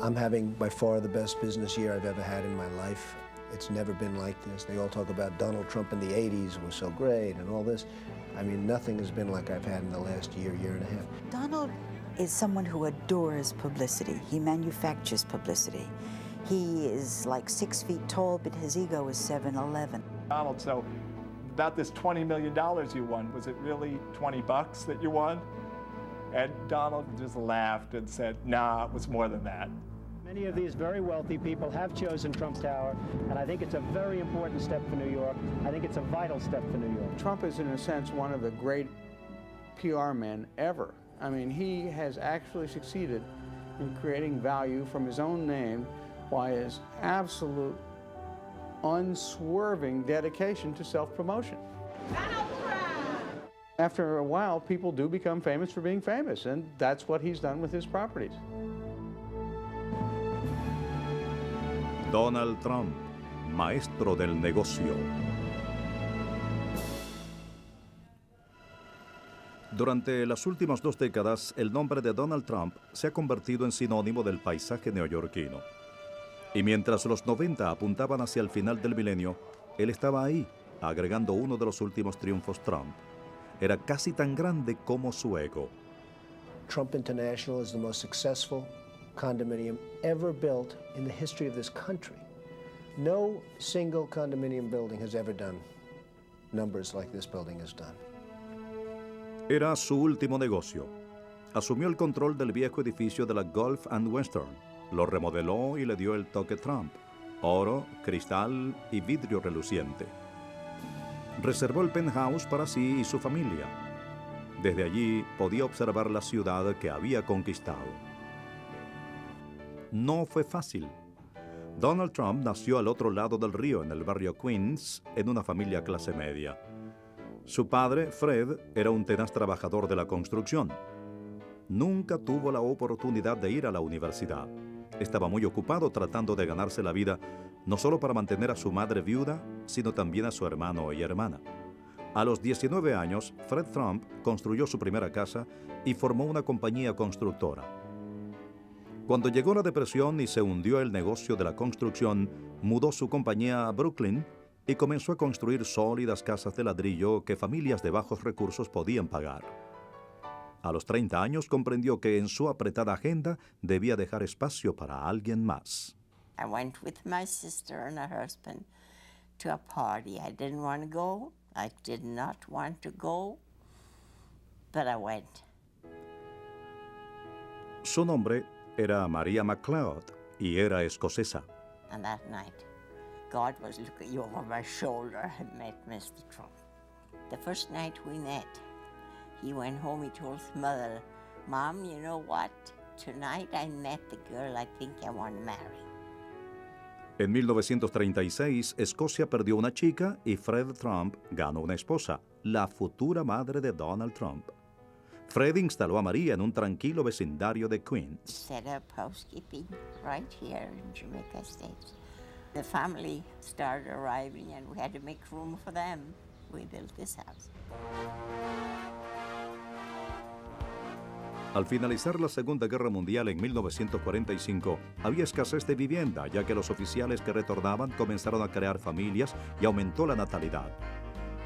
I'm having by far the best business year I've ever had in my life. It's never been like this. They all talk about Donald Trump in the 80s was so great and all this. I mean, nothing has been like I've had in the last year, year and a half. Donald is someone who adores publicity. He manufactures publicity. He is like 6 feet tall, but his ego is 7'11". Donald, so about this $20 million you won, was it really 20 bucks that you won? And Donald just laughed and said, nah, it was more than that. Many of these very wealthy people have chosen Trump Tower, and I think it's a very important step for New York. I think it's a vital step for New York. Trump is, in a sense, one of the great PR men ever. I mean, he has actually succeeded in creating value from his own name by his absolute, unswerving dedication to self-promotion. After a while, people do become famous for being famous, and that's what he's done with his properties. Donald Trump, maestro del negocio. Durante las últimas 2 décadas, el nombre de Donald Trump se ha convertido en sinónimo del paisaje neoyorquino. Y mientras los 90 apuntaban hacia el final del milenio, él estaba ahí, agregando uno de los últimos triunfos Trump. Era casi tan grande como su ego. Trump International is the most successful condominium ever built in the history of this country. No single condominium building has ever done numbers like this building has done. Era su último negocio. Asumió el control del viejo edificio de la Gulf and Western, lo remodeló y le dio el toque Trump: oro, cristal y vidrio reluciente. Reservó el penthouse para sí y su familia. Desde allí podía observar la ciudad que había conquistado. No fue fácil. Donald Trump nació al otro lado del río, en el barrio Queens, en una familia clase media. Su padre, Fred, era un tenaz trabajador de la construcción. Nunca tuvo la oportunidad de ir a la universidad. Estaba muy ocupado tratando de ganarse la vida, no solo para mantener a su madre viuda, sino también a su hermano y hermana. A los 19 años, Fred Trump construyó su primera casa y formó una compañía constructora. Cuando llegó la depresión y se hundió el negocio de la construcción, mudó su compañía a Brooklyn y comenzó a construir sólidas casas de ladrillo que familias de bajos recursos podían pagar. A los 30 años comprendió que en su apretada agenda debía dejar espacio para alguien más. I went with my sister and her husband to a party. I didn't want to go. I did not want to go, but I went. Su nombre era Maria McLeod y era escocesa. And that night, God was looking over my shoulder and met Mr. Trump. The first night we met, he went home, he told his mother, Mom, you know what? Tonight I met the girl I think I want to marry. En 1936, Escocia perdió una chica y Fred Trump ganó una esposa, la futura madre de Donald Trump. Fred instaló a María en un tranquilo vecindario de Queens. Set up housekeeping right here in Jamaica Estates. The family started arriving and we had to make room for them. We built this house. Al finalizar la Segunda Guerra Mundial en 1945, había escasez de vivienda, ya que los oficiales que retornaban comenzaron a crear familias y aumentó la natalidad.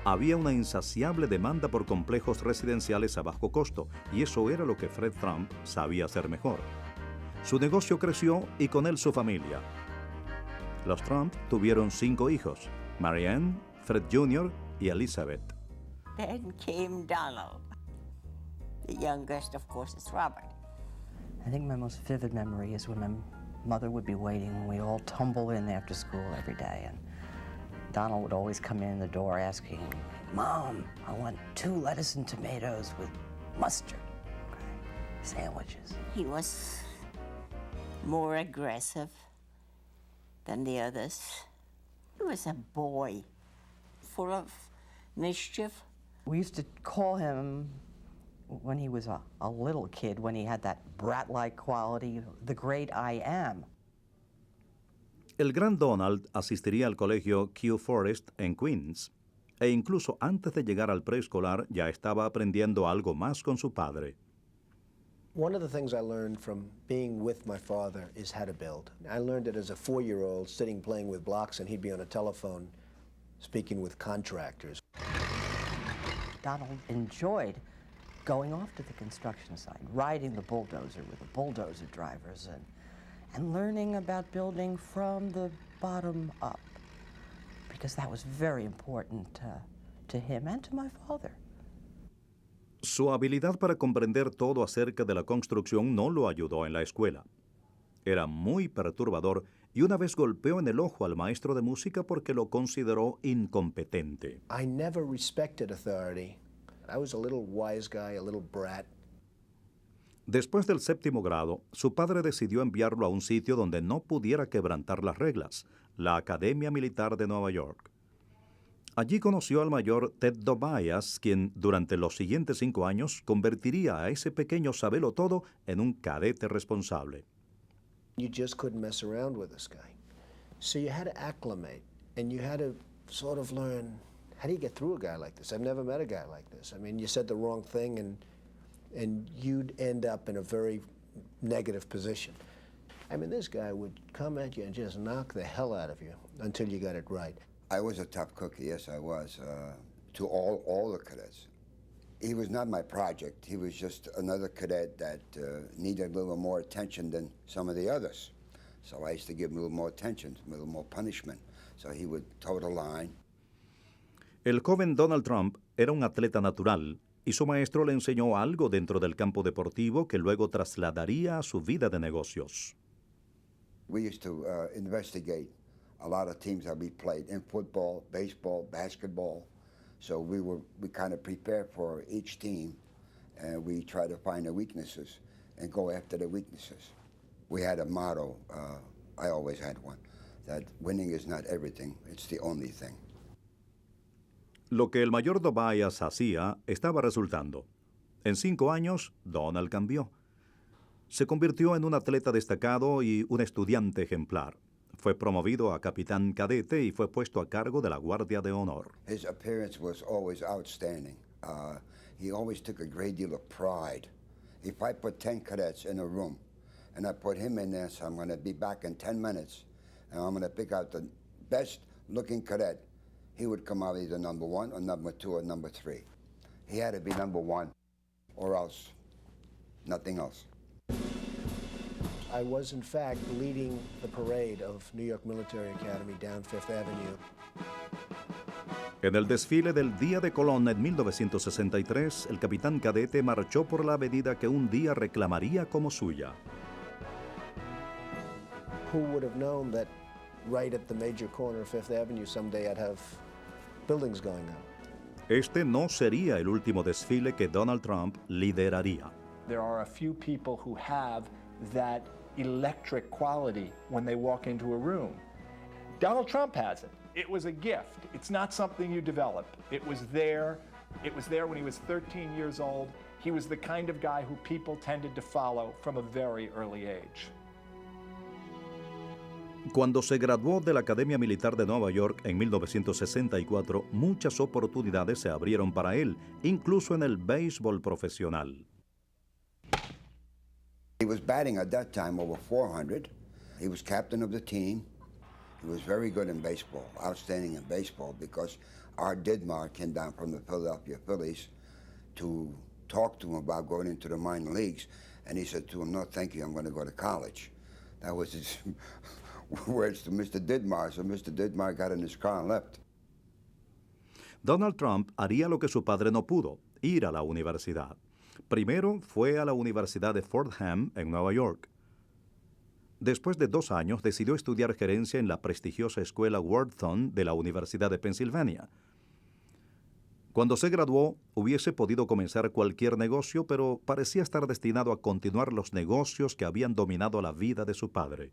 Había una insaciable demanda por complejos residenciales a bajo costo, y eso era lo que Fred Trump sabía hacer mejor. Su negocio creció y con él su familia. Los Trump tuvieron 5 hijos: Marianne, Fred Jr. y Elizabeth. Then came Donald. The youngest, of course, is Robert. I think my most vivid memory is when my mother would be waiting and we'd all tumble in after school every day. And Donald would always come in the door asking, Mom, I want 2 lettuce and tomatoes with mustard. Sandwiches. He was more aggressive than the others. He was a boy, full of mischief. We used to call him, when he was a little kid, when he had that brat-like quality, the great I am. El gran Donald asistiría al colegio Kew Forest en Queens, e incluso antes de llegar al preescolar ya estaba aprendiendo algo más con su padre. One of the things I learned from being with my father is how to build. I learned it as a 4-year-old sitting playing with blocks, and he'd be on a telephone speaking with contractors. Donald enjoyed going off to the construction site, riding the bulldozer with the bulldozer drivers, and learning about building from the bottom up, because that was very important to him and to my father. Su habilidad para comprender todo acerca de la construcción no lo ayudó en la escuela. Era muy perturbador y una vez golpeó en el ojo al maestro de música porque lo consideró incompetente. I never respected authority. I was a little wise guy, a little brat. Después del 7º grado, su padre decidió enviarlo a un sitio donde no pudiera quebrantar las reglas, la Academia Militar de Nueva York. Allí conoció al mayor Ted Tobias, quien durante los siguientes 5 años convertiría a ese pequeño sabelotodo en un cadete responsable. You just couldn't mess around with this guy. So you had to acclimate, and you had to sort of learn, how do you get through a guy like this? I've never met a guy like this. I mean, you said the wrong thing, and you'd end up in a very negative position. I mean, this guy would come at you and just knock the hell out of you until you got it right. I was a tough cookie, yes, I was, to all the cadets. He was not my project. He was just another cadet that needed a little more attention than some of the others. So I used to give him a little more attention, a little more punishment. So he would toe the line. El joven Donald Trump era un atleta natural y su maestro le enseñó algo dentro del campo deportivo que luego trasladaría a su vida de negocios. We used to investigate a lot of teams that we played in football, baseball, basketball. So we kind of prepared for each team, and we try to find the weaknesses and go after the weaknesses. We had a motto, I always had one, that winning is not everything, it's the only thing. Lo que el mayor Tobias hacía estaba resultando. En 5 años, Donald cambió. Se convirtió en un atleta destacado y un estudiante ejemplar. Fue promovido a capitán cadete y fue puesto a cargo de la Guardia de Honor. His appearance was always outstanding. He always took a great deal of pride. If I put 10 cadets in a room and I put him in there, so I'm going to be back in 10 minutes and I'm going to pick out the best looking cadet, he would come out either number 1 or number 2 or number 3. He had to be number 1 or else nothing else. I was, in fact, leading the parade of New York Military Academy down Fifth Avenue. En el desfile del Día de Colón en 1963, el capitán cadete marchó por la avenida que un día reclamaría como suya. Who would have known that right at the major corner of Fifth Avenue someday I'd have buildings going up? Este no sería el último desfile que Donald Trump lideraría. There are a few people who have that electric quality when they walk into a room. Donald Trump has it. It was a gift. It's not something you develop. It was there. It was there when he was 13 years old. He was the kind of guy who people tended to follow from a very early age. Cuando se graduó de la Academia Militar de Nueva York en 1964, muchas oportunidades se abrieron para él, incluso en el béisbol profesional. He was batting at that time over 400. He was captain of the team. He was very good in baseball, outstanding in baseball, because Art Didmar came down from the Philadelphia Phillies to talk to him about going into the minor leagues. And he said to him, "No, thank you, I'm going to go to college." That was his words to Mr. Didmar. So Mr. Didmar got in his car and left. Donald Trump haría lo que su padre no pudo, ir a la universidad. Primero fue a la Universidad de Fordham, en Nueva York. Después de 2 años, decidió estudiar gerencia en la prestigiosa escuela Wharton de la Universidad de Pensilvania. Cuando se graduó, hubiese podido comenzar cualquier negocio, pero parecía estar destinado a continuar los negocios que habían dominado la vida de su padre.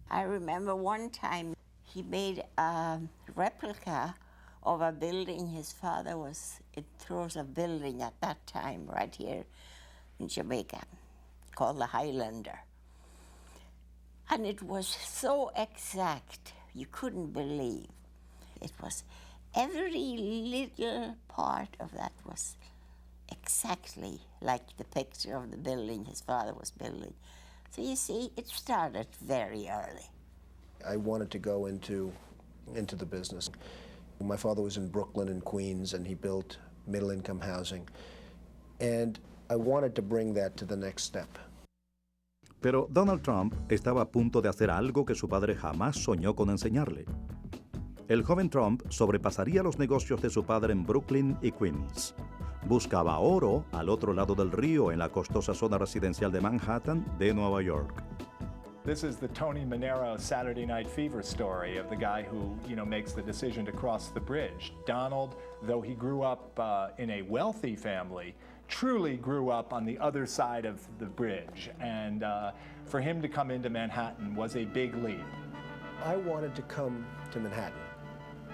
I remember one time he made a replica of a building his father was in throes of building at that time right here in Jamaica called the Highlander. And it was so exact, you couldn't believe. It was every little part of that was exactly like the picture of the building his father was building. So you see, it started very early. I wanted to go into the business. My father was in Brooklyn and Queens, and he built middle-income housing. And I wanted to bring that to the next step. Pero Donald Trump estaba a punto de hacer algo que su padre jamás soñó con enseñarle. El joven Trump sobrepasaría los negocios de su padre en Brooklyn y Queens. Buscaba oro al otro lado del río en la costosa zona residencial de Manhattan de Nueva York. This is the Tony Manero Saturday Night Fever story of the guy who, makes the decision to cross the bridge. Donald, though he grew up in a wealthy family, truly grew up on the other side of the bridge. And for him to come into Manhattan was a big leap. I wanted to come to Manhattan.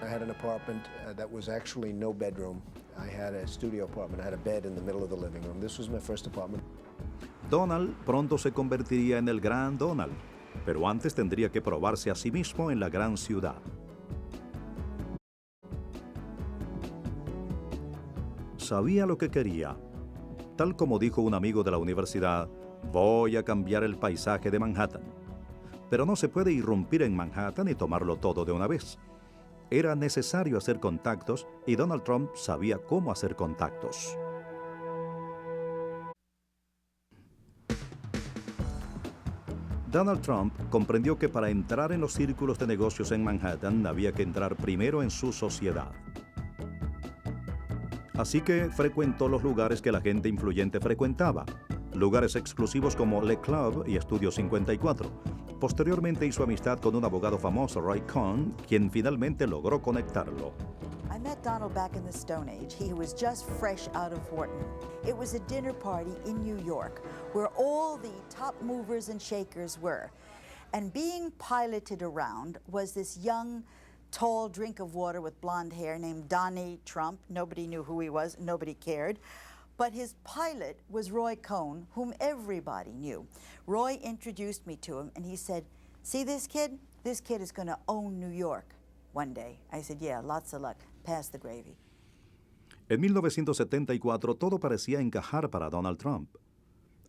I had an apartment that was actually no bedroom. I had a studio apartment. I had a bed in the middle of the living room. This was my first apartment. Donald pronto se convertiría en el gran Donald, pero antes tendría que probarse a sí mismo en la gran ciudad. Sabía lo que quería. Tal como dijo un amigo de la universidad, voy a cambiar el paisaje de Manhattan. Pero no se puede irrumpir en Manhattan y tomarlo todo de una vez. Era necesario hacer contactos y Donald Trump sabía cómo hacer contactos. Donald Trump comprendió que para entrar en los círculos de negocios en Manhattan había que entrar primero en su sociedad. Así que frecuentó los lugares que la gente influyente frecuentaba, lugares exclusivos como Le Club y Estudio 54. Posteriormente hizo amistad con un abogado famoso, Roy Cohn, quien finalmente logró conectarlo. I met Donald back in the Stone Age. He was just fresh out of Wharton. It was a dinner party in New York where all the top movers and shakers were. And being piloted around was this young, tall drink of water with blonde hair named Donnie Trump. Nobody knew who he was. Nobody cared. But his pilot was Roy Cohn, whom everybody knew. Roy introduced me to him, and he said, "See this kid? This kid is going to own New York one day." I said, "Yeah, lots of luck. Pass the gravy." En 1974 todo parecía encajar para Donald Trump.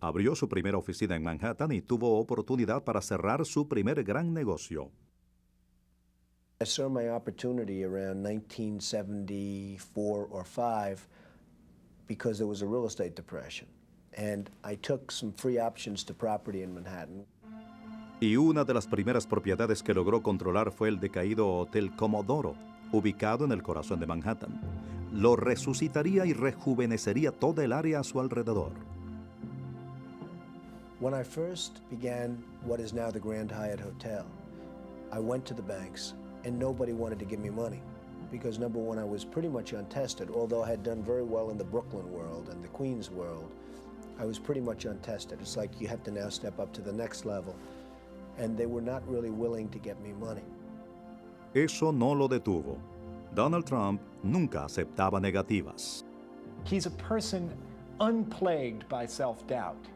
Abrió su primera oficina en Manhattan y tuvo oportunidad para cerrar su primer gran negocio. I saw my opportunity around 1974 or 5 because there was a real estate depression. And I took some free options to property in Manhattan. Y una de las primeras propiedades que logró controlar fue el decaído Hotel Comodoro, ubicado en el corazón de Manhattan. Lo resucitaría y rejuvenecería toda el área a su alrededor. When I first began what is now the Grand Hyatt Hotel, I went to the banks and nobody wanted to give me money because, number one, I was pretty much untested. Although I had done very well in the Brooklyn world and the Queens world, I was pretty much untested. It's like you have to now step up to the next level. And they were not really willing to get me money. Eso no lo detuvo. Donald Trump nunca aceptaba negativas. He's a person unplagued by self-doubt.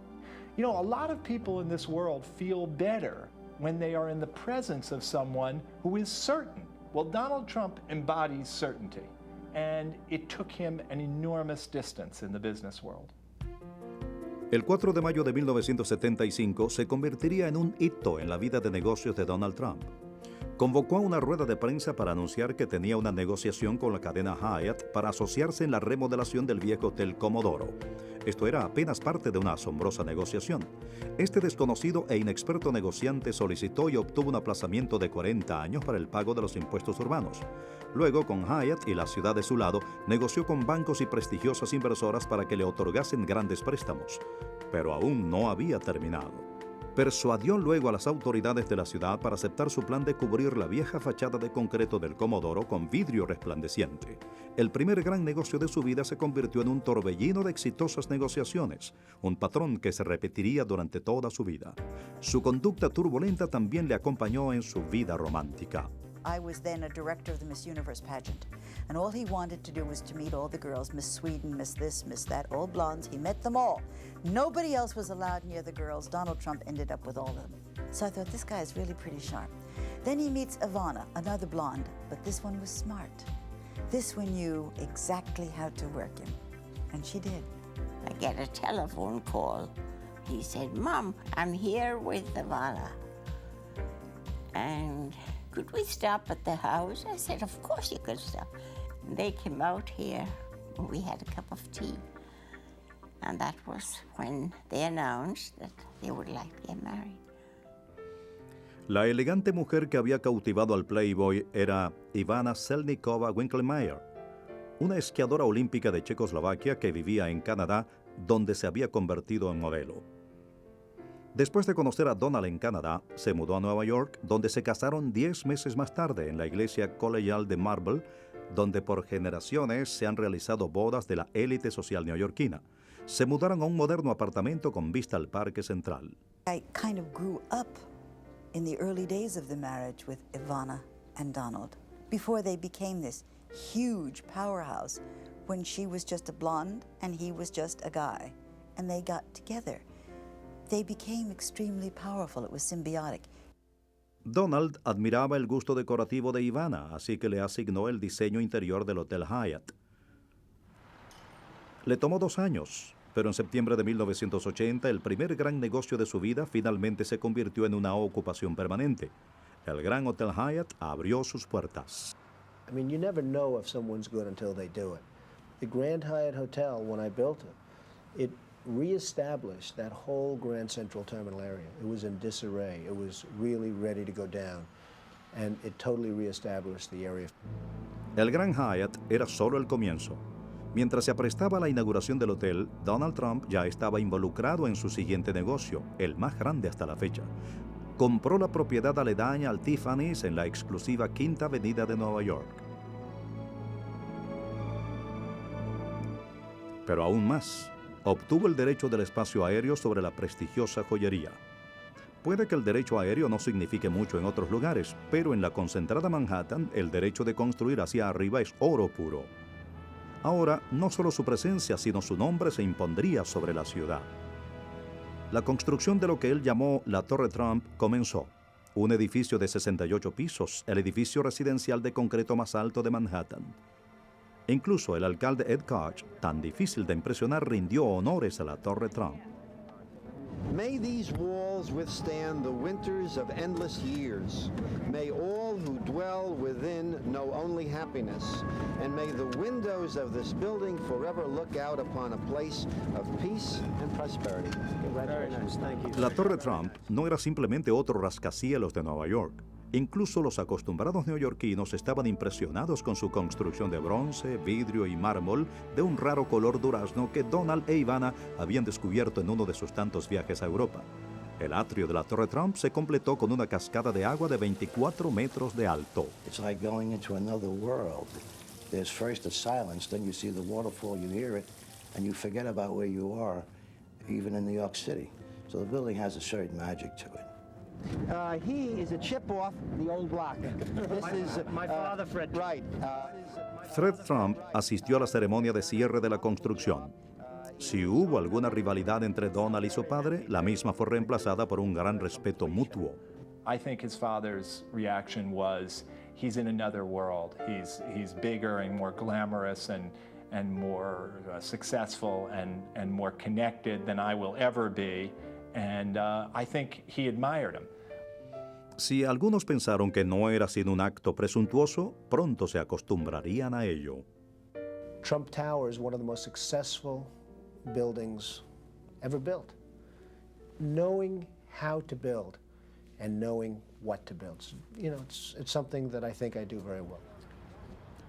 A lot of people in this world feel better when they are in the presence of someone who is certain. Well, Donald Trump embodies certainty, and it took him an enormous distance in the business world. El 4 de mayo de 1975 se convertiría en un hito en la vida de negocios de Donald Trump. Convocó a una rueda de prensa para anunciar que tenía una negociación con la cadena Hyatt para asociarse en la remodelación del viejo Hotel Comodoro. Esto era apenas parte de una asombrosa negociación. Este desconocido e inexperto negociante solicitó y obtuvo un aplazamiento de 40 años para el pago de los impuestos urbanos. Luego, con Hyatt y la ciudad de su lado, negoció con bancos y prestigiosas inversoras para que le otorgasen grandes préstamos. Pero aún no había terminado. Persuadió luego a las autoridades de la ciudad para aceptar su plan de cubrir la vieja fachada de concreto del Comodoro con vidrio resplandeciente. El primer gran negocio de su vida se convirtió en un torbellino de exitosas negociaciones, un patrón que se repetiría durante toda su vida. Su conducta turbulenta también le acompañó en su vida romántica. I was then a director of the Miss Universe pageant, and all he wanted to do was to meet all the girls, Miss Sweden, Miss this, Miss that, all blondes. He met them all. Nobody else was allowed near the girls. Donald Trump ended up with all of them. So I thought, this guy is really pretty sharp. Then he meets Ivana, another blonde, but this one was smart. This one knew exactly how to work him, and she did. get a telephone call. He said, Mom, I'm here with Ivana. And could we stop at the house? I said, of course you could stop. And they came out here, and we had a cup of tea. And that was when they announced that they would like to get married. La elegante mujer que había cautivado al Playboy era Ivana Selnikova Winkelmeyer, una esquiadora olímpica de Checoslovaquia que vivía en Canadá, donde se había convertido en modelo. Después de conocer a Donald en Canadá, se mudó a Nueva York, donde se casaron 10 meses más tarde en la iglesia colegial de Marble, donde por generaciones se han realizado bodas de la élite social neoyorquina. Se mudaron a un moderno apartamento con vista al Parque Central. I kind of grew up in the early days of the marriage with Ivana and Donald, before they became this huge powerhouse, when she was just a blonde and he was just a guy, and they got together. They became extremely powerful. It was symbiotic. Donald admiraba el gusto decorativo de Ivana, así que le asignó el diseño interior del Hotel Hyatt. Le tomó 2 años, pero en septiembre de 1980 el primer gran negocio de su vida finalmente se convirtió en una ocupación permanente. El Gran Hotel Hyatt abrió sus puertas. I mean, you never know if someone's good until they do it. The Grand Hyatt Hotel, when I built it reestablished that whole Grand Central Terminal area. It was in disarray. It was really ready to go down. And it totally reestablished the area. El Grand Hyatt era solo el comienzo. Mientras se aprestaba a la inauguración del hotel, Donald Trump ya estaba involucrado en su siguiente negocio, el más grande hasta la fecha. Compró la propiedad aledaña al Tiffany's en la exclusiva Quinta Avenida de Nueva York. Pero aún más, obtuvo el derecho del espacio aéreo sobre la prestigiosa joyería. Puede que el derecho aéreo no signifique mucho en otros lugares, pero en la concentrada Manhattan, el derecho de construir hacia arriba es oro puro. Ahora, no solo su presencia, sino su nombre se impondría sobre la ciudad. La construcción de lo que él llamó la Torre Trump comenzó. Un edificio de 68 pisos, el edificio residencial de concreto más alto de Manhattan. Incluso el alcalde Ed Koch, tan difícil de impresionar, rindió honores a la Torre Trump. May these walls withstand the winters of endless years. May all who dwell within know only happiness. And may the windows of this building forever look out upon a place of peace and prosperity. Congratulations. Thank you. La Torre Trump no era simplemente otro rascacielos de Nueva York. Incluso los acostumbrados neoyorquinos estaban impresionados con su construcción de bronce, vidrio y mármol de un raro color durazno que Donald e Ivana habían descubierto en uno de sus tantos viajes a Europa. El atrio de la Torre Trump se completó con una cascada de agua de 24 metros de alto. It's like going into another world. There's first a silence, then you see the waterfall, you hear it, and you forget about where you are, even in New York City. So the building has a certain magic to it. He is a chip off the old block. This is My father, Fred. right. Fred Trump asistió a la ceremonia de cierre de la construcción. Si hubo alguna rivalidad entre Donald y su padre, la misma fue reemplazada por un gran respeto mutuo. I think his father's reaction was, he's in another world. He's bigger and more glamorous and more successful and more connected than I will ever be. And I think he admired him. Si algunos pensaron que no era sino un acto presuntuoso, pronto se acostumbrarían a ello. Trump Tower is one of the most successful buildings ever built. Knowing how to build and knowing what to build. You know, it's something that I think I do very well.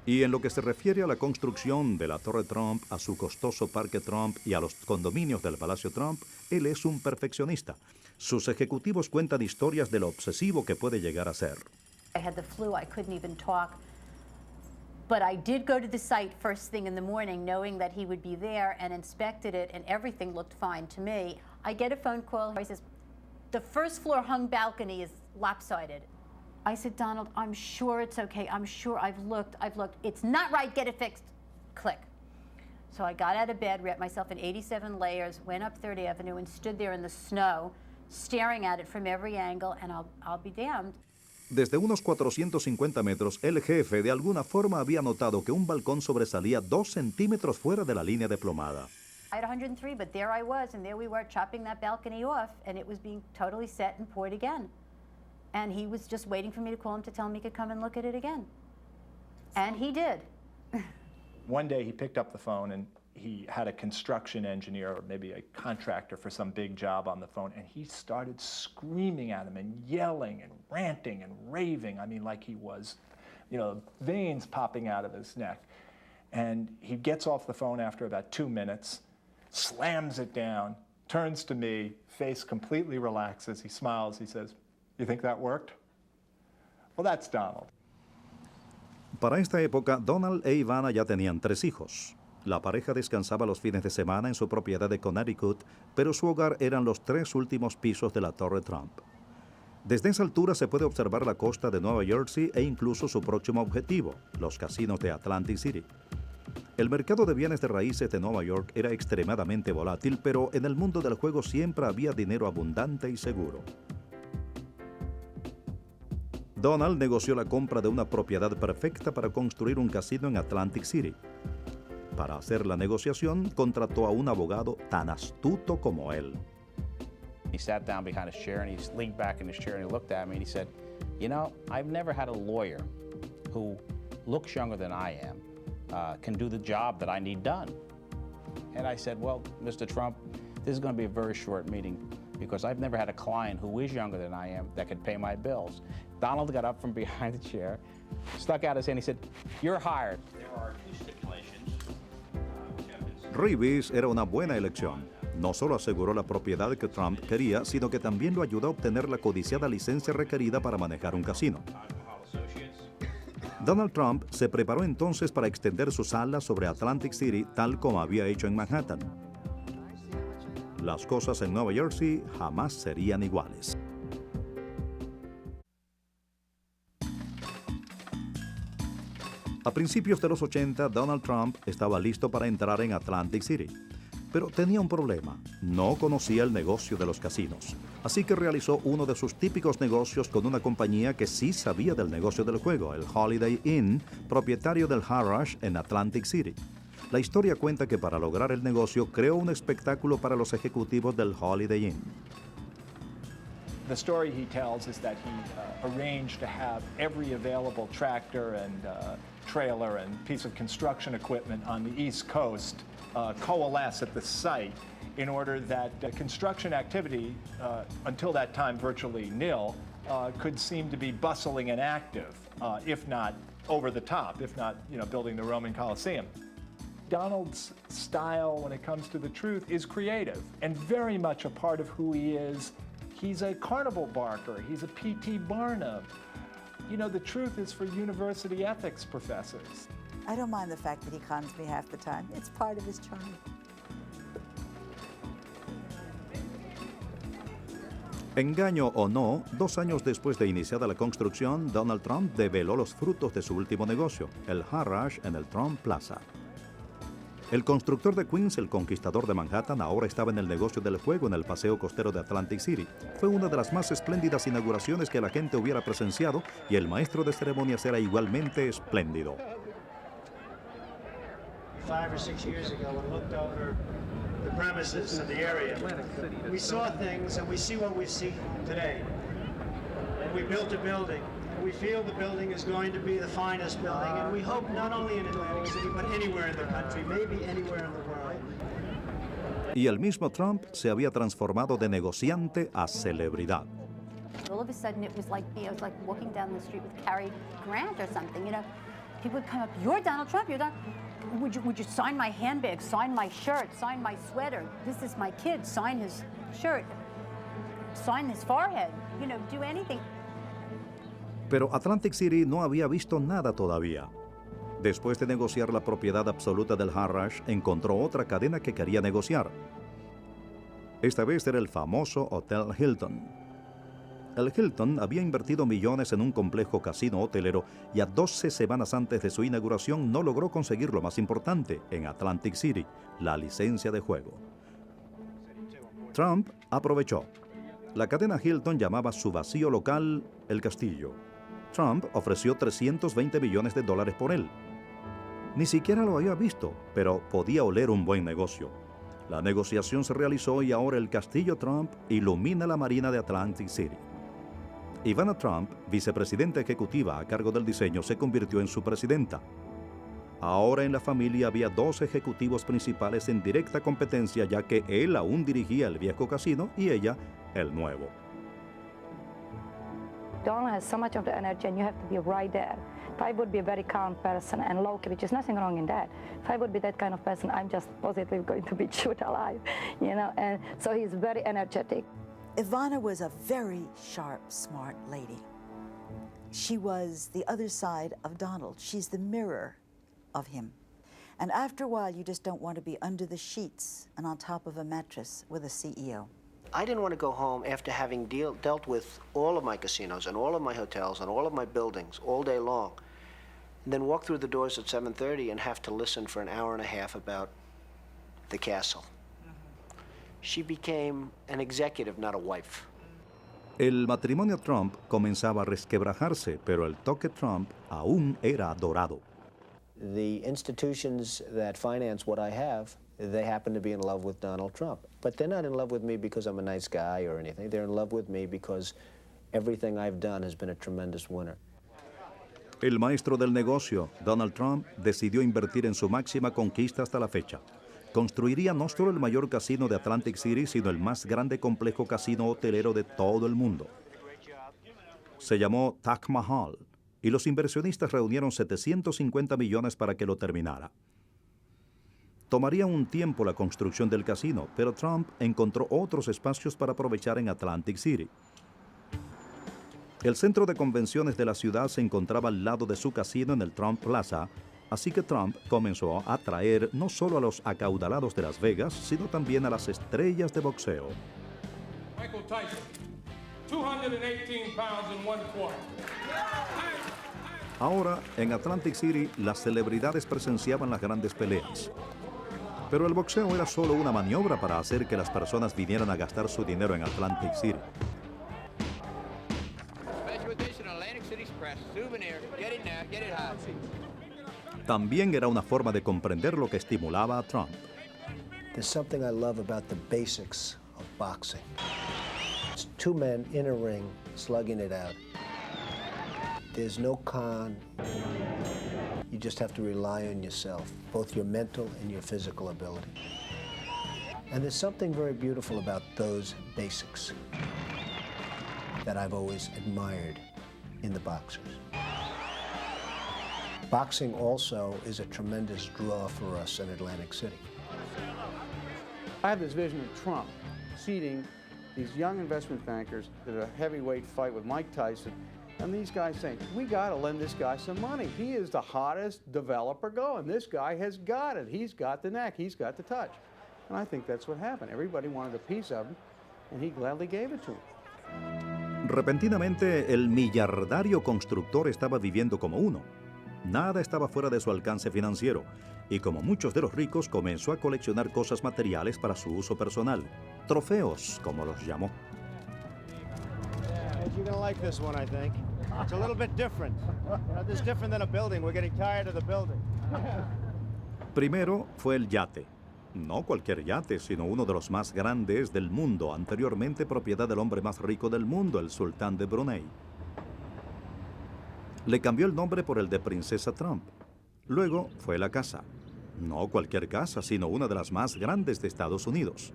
Y en lo que se refiere a la construcción de la Torre Trump, a su costoso Parque Trump y a los condominios del Palacio Trump, él es un perfeccionista. Sus ejecutivos cuentan historias de lo obsesivo que puede llegar a ser. I had the flu, I couldn't even talk. But I did go to the site first thing in the morning, knowing that he would be there, and inspected it, and everything looked fine to me. I get a phone call. He says, the first floor hung balcony is lopsided. I said, Donald, I'm sure it's okay. I'm sure I've looked. It's not right, get it fixed. Click. So I got out of bed, wrapped myself in 87 layers, went up 3rd Avenue and stood there in the snow, staring at it from every angle, and I'll be damned. Desde unos 450 metros, el jefe de alguna forma había notado que un balcón sobresalía 2 centímetros fuera de la línea de plomada. I had 103, but there I was, and there we were chopping that balcony off, and it was being totally set and poured again. And he was just waiting for me to call him to tell him he could come and look at it again. And he did. One day he picked up the phone and he had a construction engineer or maybe a contractor for some big job on the phone, and he started screaming at him and yelling and ranting and raving. I mean, like he was, veins popping out of his neck. And he gets off the phone after about 2 minutes, slams it down, turns to me, face completely relaxes, he smiles, he says, "You think that worked?" Well, that's Donald. Para esta época, Donald e Ivana ya tenían 3 hijos. La pareja descansaba los fines de semana en su propiedad de Connecticut, pero su hogar eran los 3 últimos pisos de la Torre Trump. Desde esa altura se puede observar la costa de Nueva Jersey e incluso su próximo objetivo, los casinos de Atlantic City. El mercado de bienes de raíces de Nueva York era extremadamente volátil, pero en el mundo del juego siempre había dinero abundante y seguro. Donald negoció la compra de una propiedad perfecta para construir un casino en Atlantic City. Para hacer la negociación, contrató a un abogado tan astuto como él. He sat down behind his chair and he leaned back in his chair and he looked at me and he said, I've never had a lawyer who looks younger than I am, can do the job that I need done. And I said, well, Mr. Trump, this is going to be a very short meeting because I've never had a client who is younger than I am that could pay my bills. Donald got up from behind the chair, stuck out his hand, he said, "You're hired." There are 2 stipulations. Reeves era una buena elección. No solo aseguró la propiedad que Trump quería, sino que también lo ayudó a obtener la codiciada licencia requerida para manejar un casino. Donald Trump se preparó entonces para extender sus alas sobre Atlantic City tal como había hecho en Manhattan. Las cosas en Nueva Jersey jamás serían iguales. A principios de los 80, Donald Trump estaba listo para entrar en Atlantic City. Pero tenía un problema. No conocía el negocio de los casinos. Así que realizó uno de sus típicos negocios con una compañía que sí sabía del negocio del juego, el Holiday Inn, propietario del Harrah's en Atlantic City. La historia cuenta que para lograr el negocio creó un espectáculo para los ejecutivos del Holiday Inn. The story he tells is that he arranged to have every available tractor and trailer and piece of construction equipment on the East Coast coalesce at the site in order that construction activity, until that time virtually nil, could seem to be bustling and active, if not over the top, if not building the Roman Colosseum. Donald's style when it comes to the truth is creative and very much a part of who he is. He's a carnival barker. He's a P.T. Barnum. The truth is for university ethics professors. I don't mind the fact that he cons me half the time. It's part of his charm. Engaño o no, 2 años después de iniciada la construcción, Donald Trump develó los frutos de su último negocio, el Harrah's en el Trump Plaza. El constructor de Queens, el conquistador de Manhattan, ahora estaba en el negocio del juego en el paseo costero de Atlantic City. Fue una de las más espléndidas inauguraciones que la gente hubiera presenciado y el maestro de ceremonias era igualmente espléndido. 5 or 6 years ago, we looked over the premises of the area. We saw things and we see what we see today. And we built a building. We feel the building is going to be the finest building, and we hope not only in Atlantic City, but anywhere in the country, maybe anywhere in the world. Y el mismo Trump se había transformado de negociante a celebridad. All of a sudden, it was like walking down the street with Cary Grant or something. People would come up, "You're Donald Trump. You're Donald. Would you sign my handbag? Sign my shirt? Sign my sweater? This is my kid. Sign his shirt. Sign his forehead. Do anything." Pero Atlantic City no había visto nada todavía. Después de negociar la propiedad absoluta del Harrah's, encontró otra cadena que quería negociar. Esta vez era el famoso Hotel Hilton. El Hilton había invertido millones en un complejo casino hotelero y a 12 semanas antes de su inauguración no logró conseguir lo más importante en Atlantic City, la licencia de juego. Trump aprovechó. La cadena Hilton llamaba su vacío local El Castillo. Trump ofreció $320 millones por él. Ni siquiera lo había visto, pero podía oler un buen negocio. La negociación se realizó y ahora el Castillo Trump ilumina la marina de Atlantic City. Ivana Trump, vicepresidenta ejecutiva a cargo del diseño, se convirtió en su presidenta. Ahora en la familia había 2 ejecutivos principales en directa competencia, ya que él aún dirigía el viejo casino y ella el nuevo. Donald has so much of the energy and you have to be right there. If I would be a very calm person and low-key, which is nothing wrong in that. If I would be that kind of person, I'm just positively going to be chewed alive, you know, and so he's very energetic. Ivana was a very sharp, smart lady. She was the other side of Donald. She's the mirror of him. And after a while, you just don't want to be under the sheets and on top of a mattress with a CEO. I didn't want to go home after having dealt with all of my casinos and all of my hotels and all of my buildings all day long, and then walk through the doors at 7:30 and have to listen for an hour and a half about the castle. She became an executive, not a wife. El matrimonio Trump comenzaba a resquebrajarse, pero el toque Trump aún era dorado. The institutions that finance what I have, they happen to be in love with Donald Trump. But they're not in love with me because I'm a nice guy or anything. They're in love with me because everything I've done has been a tremendous winner. El maestro del negocio, Donald Trump, decidió invertir en su máxima conquista hasta la fecha. Construiría no solo el mayor casino de Atlantic City, sino el más grande complejo casino hotelero de todo el mundo. Se llamó Taj Mahal, y los inversionistas reunieron 750 millones para que lo terminara. Tomaría un tiempo la construcción del casino, pero Trump encontró otros espacios para aprovechar en Atlantic City. El centro de convenciones de la ciudad se encontraba al lado de su casino en el Trump Plaza, así que Trump comenzó a atraer no solo a los acaudalados de Las Vegas, sino también a las estrellas de boxeo. Michael Tyson, 218 pounds and 1/4. Ahora, en Atlantic City, las celebridades presenciaban las grandes peleas. Pero el boxeo era solo una maniobra para hacer que las personas vinieran a gastar su dinero en Atlantic City. También era una forma de comprender lo que estimulaba a Trump. There's something I love about the basics of boxing. It's 2 men in a ring slugging it out. There's no con. You just have to rely on yourself, both your mental and your physical ability. And there's something very beautiful about those basics that I've always admired in the boxers. Boxing also is a tremendous draw for us in Atlantic City. I have this vision of Trump seating these young investment bankers at a heavyweight fight with Mike Tyson, and these guys saying, we got to lend this guy some money. He is the hottest developer going. This guy has got it. He's got the knack. He's got the touch. And I think that's what happened. Everybody wanted a piece of him, and he gladly gave it to him. Repentinamente, el millardario constructor estaba viviendo como uno. Nada estaba fuera de su alcance financiero, y como muchos de los ricos, comenzó a coleccionar cosas materiales para su uso personal. Trofeos, como los llamó. You're gonna like this one, I think. It's a little bit different. You know, this is different than a building. We're getting tired of the building. Primero fue el yate. No cualquier yate, sino uno de los más grandes del mundo, anteriormente propiedad del hombre más rico del mundo, el sultán de Brunei. Le cambió el nombre por el de Princesa Trump. Luego fue la casa. No cualquier casa, sino una de las más grandes de Estados Unidos.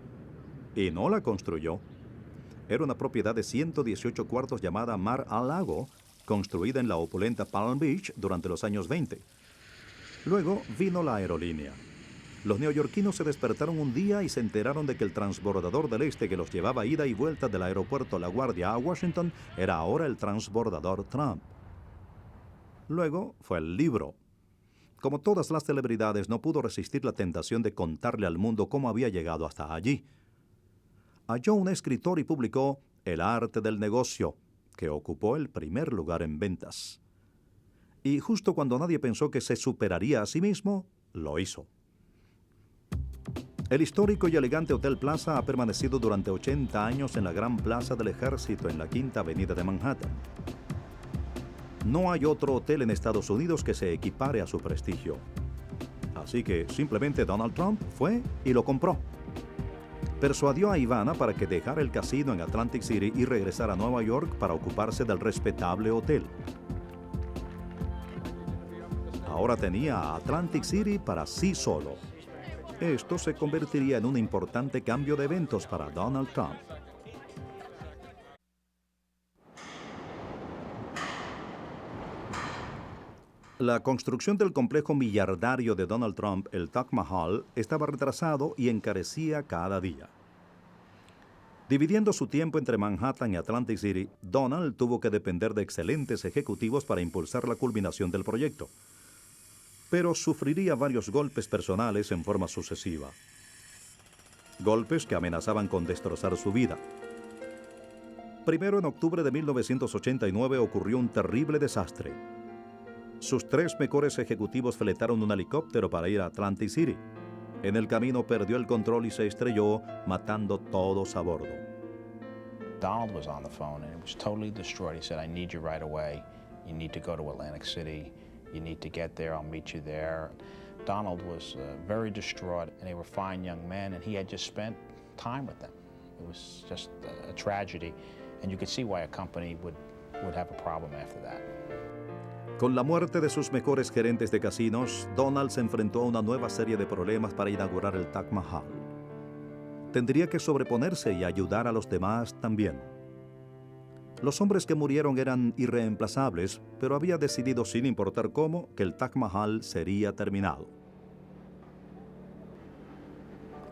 Y no la construyó. Era una propiedad de 118 cuartos llamada Mar-a-Lago, construida en la opulenta Palm Beach durante los años 20. Luego vino la aerolínea. Los neoyorquinos se despertaron un día y se enteraron de que el transbordador del este que los llevaba ida y vuelta del aeropuerto La Guardia a Washington era ahora el transbordador Trump. Luego fue el libro. Como todas las celebridades, no pudo resistir la tentación de contarle al mundo cómo había llegado hasta allí. Halló un escritor y publicó El arte del negocio, que ocupó el primer lugar en ventas. Y justo cuando nadie pensó que se superaría a sí mismo, lo hizo. El histórico y elegante Hotel Plaza ha permanecido durante 80 años en la Gran Plaza del Ejército en la Quinta Avenida de Manhattan. No hay otro hotel en Estados Unidos que se equipare a su prestigio. Así que simplemente Donald Trump fue y lo compró. Persuadió a Ivana para que dejara el casino en Atlantic City y regresara a Nueva York para ocuparse del respetable hotel. Ahora tenía a Atlantic City para sí solo. Esto se convertiría en un importante cambio de eventos para Donald Trump. La construcción del complejo millardario de Donald Trump, el Taj Mahal, estaba retrasado y encarecía cada día. Dividiendo su tiempo entre Manhattan y Atlantic City, Donald tuvo que depender de excelentes ejecutivos para impulsar la culminación del proyecto. Pero sufriría varios golpes personales en forma sucesiva. Golpes que amenazaban con destrozar su vida. Primero, en octubre de 1989 ocurrió un terrible desastre. Sus 3 mejores ejecutivos fletaron un helicóptero para ir a Atlantic City. En el camino perdió el control y se estrelló, matando todos a bordo. Donald was on the phone and it was totally destroyed. He said, I need you right away. You need to go to Atlantic City. You need to get there. I'll meet you there. Donald was very distraught, and they were fine young men, and he had just spent time with them. It was just a tragedy, and you could see why a company would have a problem after that. Con la muerte de sus mejores gerentes de casinos, Donald se enfrentó a una nueva serie de problemas para inaugurar el Taj Mahal. Tendría que sobreponerse y ayudar a los demás también. Los hombres que murieron eran irreemplazables, pero había decidido, sin importar cómo, que el Taj Mahal sería terminado.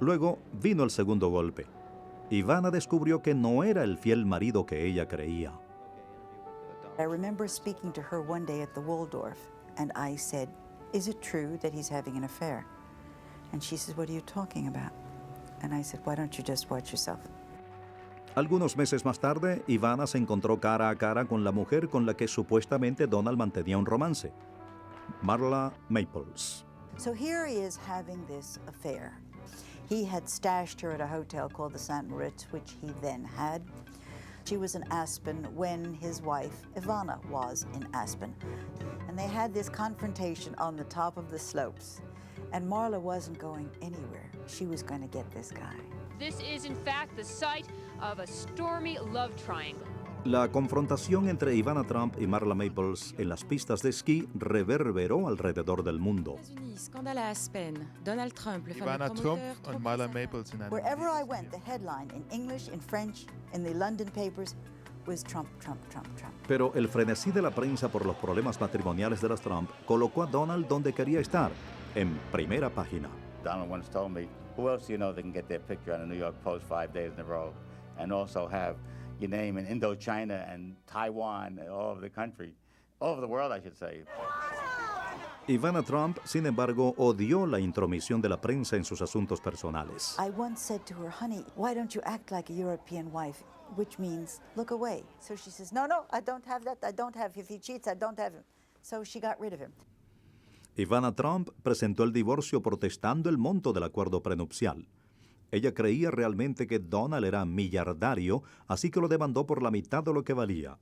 Luego vino el segundo golpe. Ivana descubrió que no era el fiel marido que ella creía. I remember speaking to her one day at the Waldorf, and I said, "Is it true that he's having an affair?" And she says, "What are you talking about?" And I said, "Why don't you just watch yourself?" Algunos meses más tarde, Ivana se encontró cara a cara con la mujer con la que supuestamente Donald mantenía un romance, Marla Maples. So here he is having this affair. He had stashed her at a hotel called the St. Moritz, which he then had. She was in Aspen when his wife, Ivana, was in Aspen. And they had this confrontation on the top of the slopes. And Marla wasn't going anywhere. She was going to get this guy. This is, in fact, the site of a stormy love triangle. La confrontación entre Ivana Trump y Marla Maples en las pistas de esquí reverberó alrededor del mundo. Scandale à Aspen. Donald Trump, le Ivana fameux Trump promoteur, und Marla Maples in einem Wherever I went, the headline in English, in French, in the London papers was Trump, Trump, Trump, Trump. Pero el frenesí de la prensa por los problemas matrimoniales de los Trump colocó a Donald donde quería estar, en primera página. Donald once told me, who else do you know that can get their picture on the New York Post 5 days in a row and also have your name in Indochina and Taiwan and all over the country, all over the world, I should say. Ivana Trump, sin embargo, odió la intromisión de la prensa en sus asuntos personales. I once said to her, "Honey, why don't you act like a European wife?" Which means, look away. So she says, no, I don't have that. I don't have, if he cheats, I don't have him. So she got rid of him. Ivana Trump presentó el divorcio protestando el monto del acuerdo prenupcial. Ella creía realmente que Donald era millardario, así que lo demandó por la mitad de lo que valía.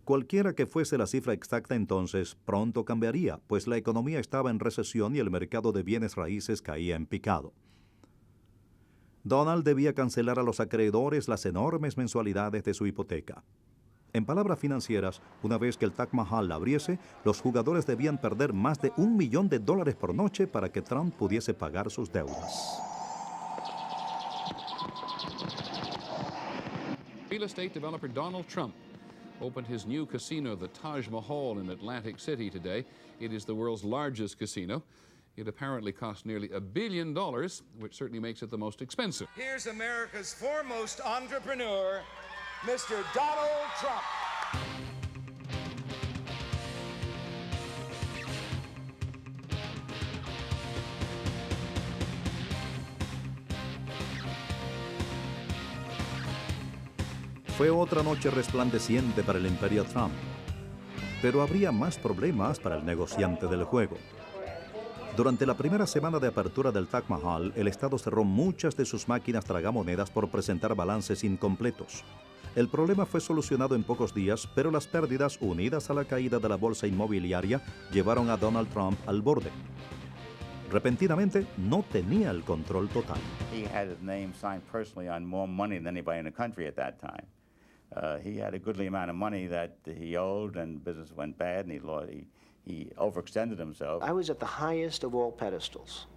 Cualquiera que fuese la cifra exacta entonces, pronto cambiaría, pues la economía estaba en recesión y el mercado de bienes raíces caía en picado. Donald debía cancelar a los acreedores las enormes mensualidades de su hipoteca. En palabras financieras, una vez que el Taj Mahal la abriese, los jugadores debían perder más de $1 millón por noche para que Trump pudiese pagar sus deudas. Real estate developer Donald Trump opened his new casino, the Taj Mahal in Atlantic City today. It is the world's largest casino. It apparently cost nearly $1 billion, which certainly makes it the most expensive. Here's America's foremost entrepreneur, Mr. Donald Trump. Fue otra noche resplandeciente para el imperio Trump. Pero habría más problemas para el negociante del juego. Durante la primera semana de apertura del Taj Mahal, el Estado cerró muchas de sus máquinas tragamonedas por presentar balances incompletos. El problema fue solucionado en pocos días, pero las pérdidas, unidas a la caída de la bolsa inmobiliaria, llevaron a Donald Trump al borde. Repentinamente no tenía el control total. He had his name signed personally on more money than anybody in the country at that time. He had a goodly amount of money that he owed, and business went bad, and he overextended himself. I was at the highest of all pedestals.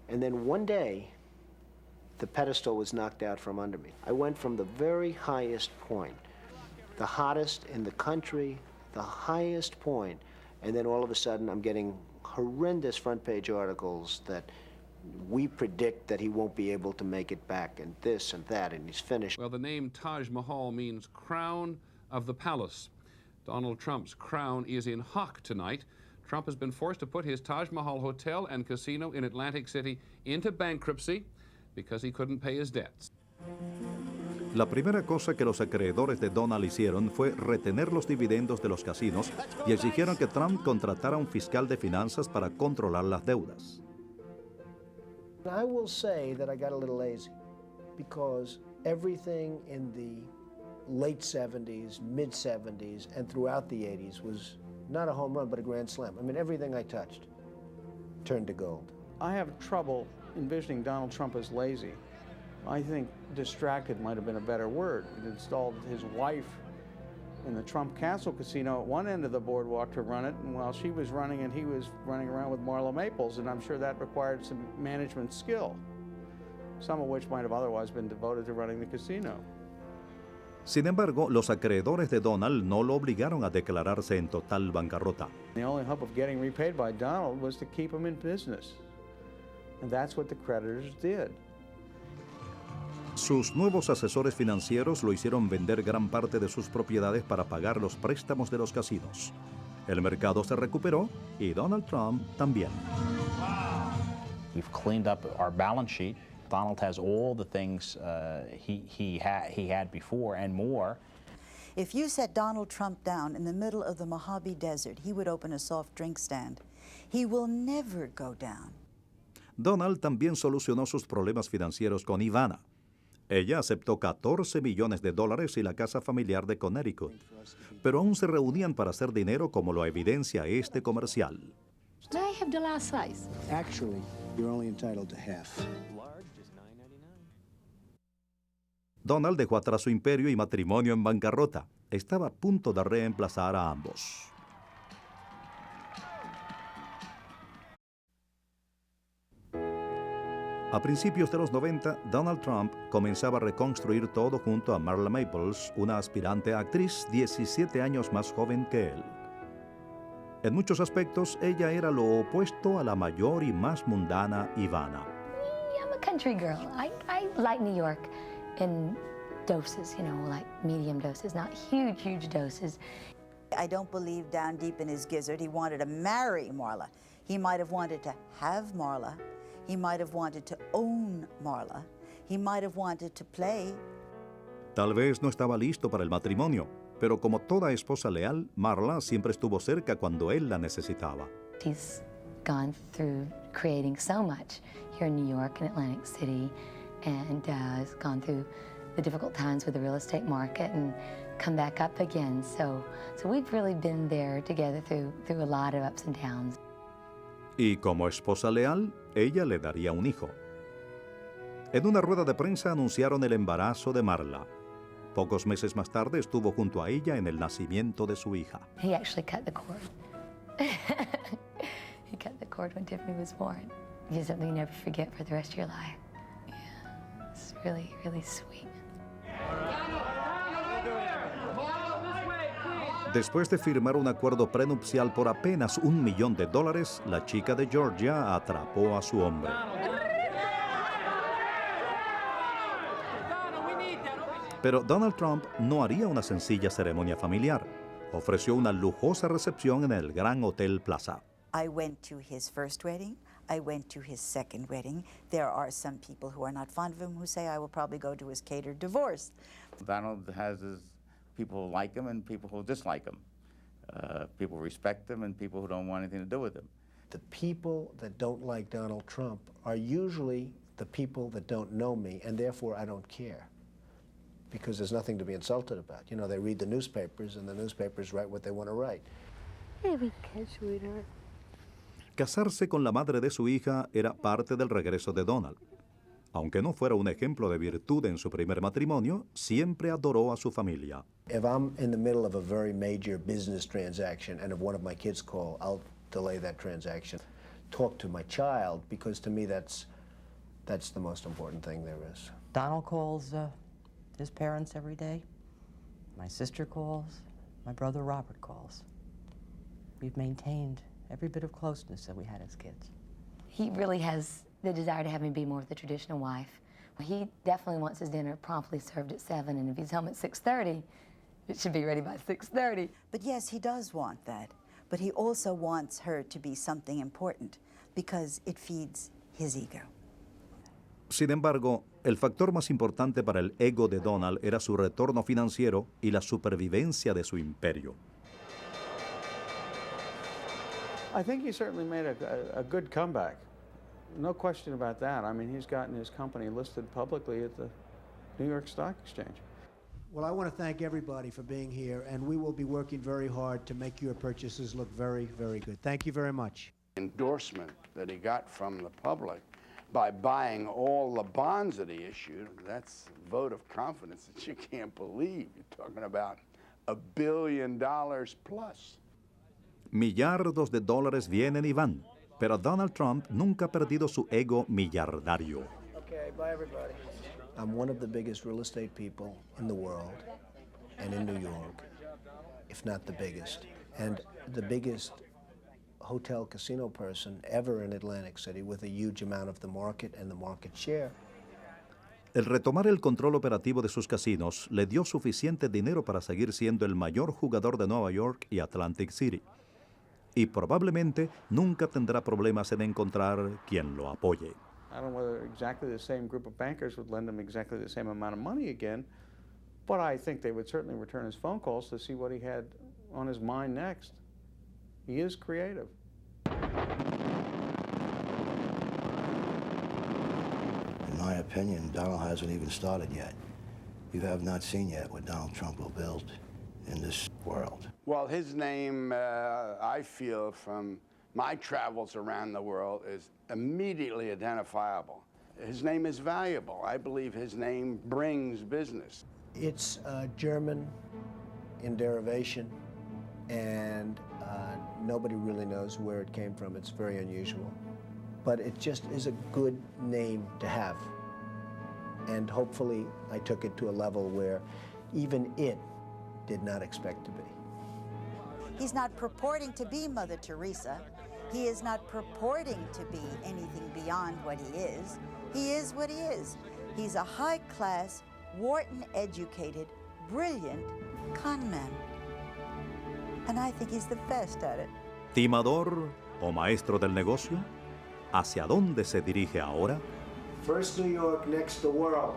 And then one day, the pedestal was knocked out from under me. I went from the very highest point, the hottest in the country, the highest point, and then all of a sudden I'm getting horrendous front page articles that we predict that he won't be able to make it back, and this and that, and he's finished. Well, the name Taj Mahal means crown of the palace. Donald Trump's crown is in hock tonight. Trump has been forced to put his Taj Mahal hotel and casino in Atlantic City into bankruptcy because he couldn't pay his debts. La primera cosa que los acreedores de Donald hicieron fue retener los dividendos de los casinos y exigieron que Trump contratara un fiscal de finanzas para controlar las deudas. I will say that I got a little lazy because everything in the late 70s, mid 70s, and throughout the 80s was not a home run, but a grand slam. I mean, everything I touched turned to gold. I have trouble envisioning Donald Trump as lazy. I think distracted might have been a better word. He installed his wife in the Trump Castle Casino at one end of the boardwalk to run it, and while she was running it, he was running around with Marla Maples, and I'm sure that required some management skill, some of which might have otherwise been devoted to running the casino. Sin embargo, los acreedores de Donald no lo obligaron a declararse en total bancarrota. The only hope of getting repaid by Donald was to keep him in business, and that's what the creditors did. Sus nuevos asesores financieros lo hicieron vender gran parte de sus propiedades para pagar los préstamos de los casinos. El mercado se recuperó y Donald Trump también. We've cleaned up our balance sheet. Donald has all the things he had before and more. If you set Donald Trump down in the middle of the Mojave Desert, he would open a soft drink stand. He will never go down. Donald también solucionó sus problemas financieros con Ivana. Ella aceptó $14 millones y la casa familiar de Connecticut, pero aún se reunían para hacer dinero como lo evidencia este comercial. May I have the last size? Actually, you're only entitled to half. Donald dejó atrás su imperio y matrimonio en bancarrota. Estaba a punto de reemplazar a ambos. A principios de los 90, Donald Trump comenzaba a reconstruir todo junto a Marla Maples, una aspirante actriz 17 años más joven que él. En muchos aspectos, ella era lo opuesto a la mayor y más mundana Ivana. I'm a country girl. I like New York in doses, you know, like medium doses, not huge doses. I don't believe down deep in his gizzard he wanted to marry Marla. He might have wanted to have Marla. He might have wanted to own Marla. He might have wanted to play. Tal vez no estaba listo para el matrimonio, pero como toda esposa leal, Marla siempre estuvo cerca cuando él la necesitaba. He's gone through creating so much here in New York and Atlantic City, and has gone through the difficult times with the real estate market and come back up again. So we've really been there together through a lot of ups and downs. Y como esposa leal, ella le daría un hijo. En una rueda de prensa anunciaron el embarazo de Marla. Pocos meses más tarde estuvo junto a ella en el nacimiento de su hija. He actually cut the cord. He cut the cord when Tiffany was born. It's something you never forget for the rest of your life. Yeah, it's really, really sweet. Después de firmar un acuerdo prenupcial por apenas $1 millón, la chica de Georgia atrapó a su hombre. Pero Donald Trump no haría una sencilla ceremonia familiar. Ofreció una lujosa recepción en el Gran Hotel Plaza. I went to his first wedding. I went to his second wedding. There are some people who are not fond of him who say I will probably go to his catered divorce. Donald has his people who like him and people who dislike him. People respect him and people who don't want anything to do with him. The people that don't like Donald Trump are usually the people that don't know me, and therefore I don't care, because there's nothing to be insulted about. You know, they read the newspapers, and the newspapers write what they want to write. There we go, sweetheart. Casarse con la madre de su hija era parte del regreso de Donald. Aunque no fuera un ejemplo de virtud en su primer matrimonio, siempre adoró a su familia. If I'm in the middle of a very major business transaction and if one of my kids call, I'll delay that transaction. Talk to my child, because to me that's the most important thing there is. Donald calls his parents every day. My sister calls. My brother Robert calls. We've maintained every bit of closeness that we had as kids. He really has the desire to have me be more of the traditional wife. He definitely wants his dinner promptly served at 7, and if he's home at 6:30, it should be ready by 6:30. But yes, he does want that. But he also wants her to be something important because it feeds his ego. Sin embargo, el factor más importante para el ego de Donald era su retorno financiero y la supervivencia de su imperio. I think he certainly made a good comeback. No question about that. I mean, he's gotten his company listed publicly at the New York Stock Exchange. Well, I want to thank everybody for being here, and we will be working very hard to make your purchases look very, very good. Thank you very much. Endorsement that he got from the public by buying all the bonds that he issued, that's a vote of confidence that you can't believe. You're talking about $1 billion plus. Millardos de dólares vienen y van, pero Donald Trump nunca ha perdido su ego millardario. Okay, bye everybody. I'm one of the biggest real estate people in the world and in New York, if not the biggest, and the biggest hotel casino person ever in Atlantic City with a huge amount of the market and the market share. El retomar el control operativo de sus casinos le dio suficiente dinero para seguir siendo el mayor jugador de Nueva York y Atlantic City. Y probablemente nunca tendrá problemas en encontrar quien lo apoye. I don't know whether exactly the same group of bankers would lend him exactly the same amount of money again, but I think they would certainly return his phone calls to see what he had on his mind next. He is creative. In my opinion, Donald hasn't even started yet. You have not seen yet what Donald Trump will build in this world. Well, his name, I feel from my travels around the world, is immediately identifiable. His name is valuable. I believe his name brings business. It's German in derivation, and nobody really knows where it came from. It's very unusual. But it just is a good name to have. And hopefully I took it to a level where even it did not expect to be. He's not purporting to be Mother Teresa. He is not purporting to be anything beyond what he is. He is what he is. He's a high-class, Wharton-educated, brilliant con man. And I think he's the best at it. ¿Timador o maestro del negocio? ¿Hacia dónde se dirige ahora? First New York, next the world.